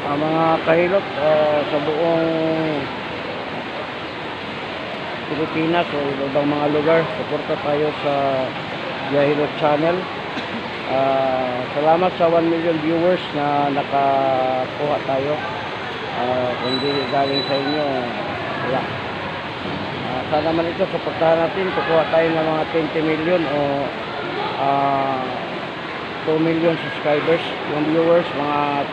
Mga kahilot sa buong Pilipinas o ibang mga lugar, suporta tayo sa Biyahilot Channel. Salamat sa 1 million viewers na nakakuha tayo. Kung hindi galing sa inyo, wala. Sana naman ito, suportahan natin, kukuha tayo ng mga 20 million o 2 million subscribers. Yung viewers, mga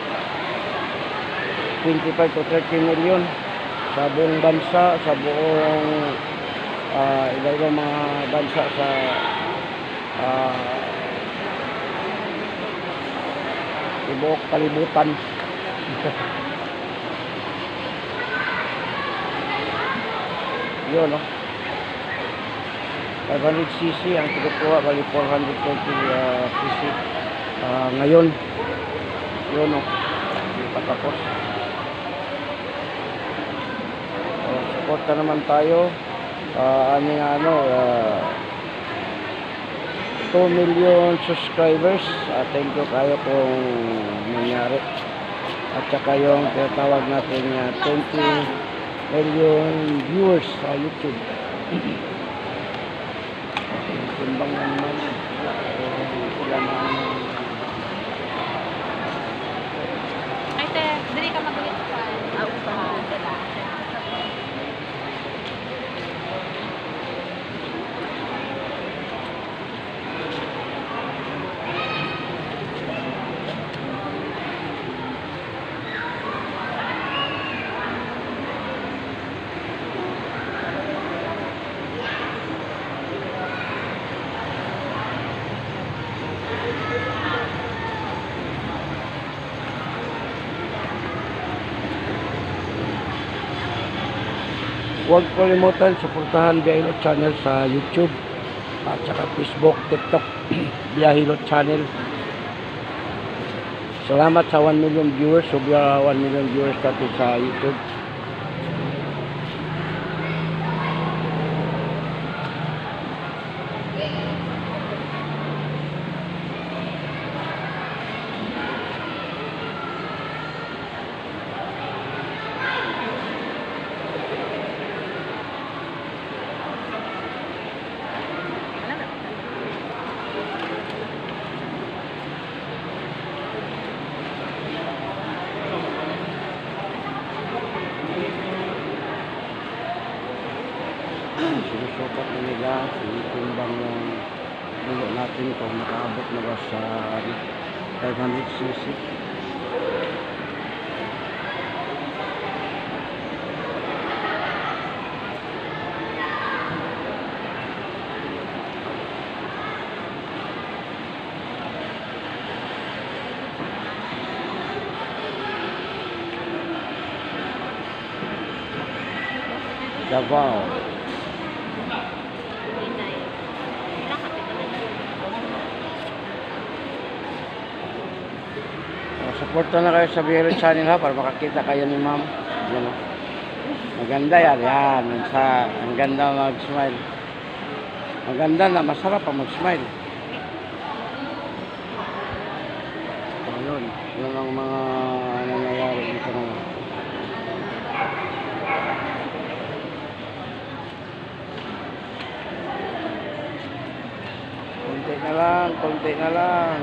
25 to 30 million sa buong bansa, sa buong iba-ibang mga bansa sa ibuok kalibutan. Yun, no? 500cc ang tinukuha, bali 420cc ngayon. Yun, no? Hindi pa tapos. Suporta naman tayo. 2 million subscribers. Thank you kayo kung nangyari. At saka yung tinatawag natin 20 million viewers sa YouTube. Timbang naman. Sila naman. Ay, te, dili ka mag-ulit pa. Upahan. Huwag kalimutan suportahan Biyahilot Channel sa YouTube at saka Facebook, TikTok, Biyahilot Channel. Salamat sa 1 million viewers, 1 million viewers natin sa YouTube. Sinusukat na nila timbang ng mulo natin kung nakaabot na ba sa 500cc. Davao. Suporta na kayo sa Biyahilot Channel ha, para makakita kayo ni ma'am. Yan, maganda yan. Yan. Ang ganda mag-smile. Maganda na, masarap pa mag-smile. Ayun. Yun ang mga nangyayari dito naman. Konti na lang, konti na lang.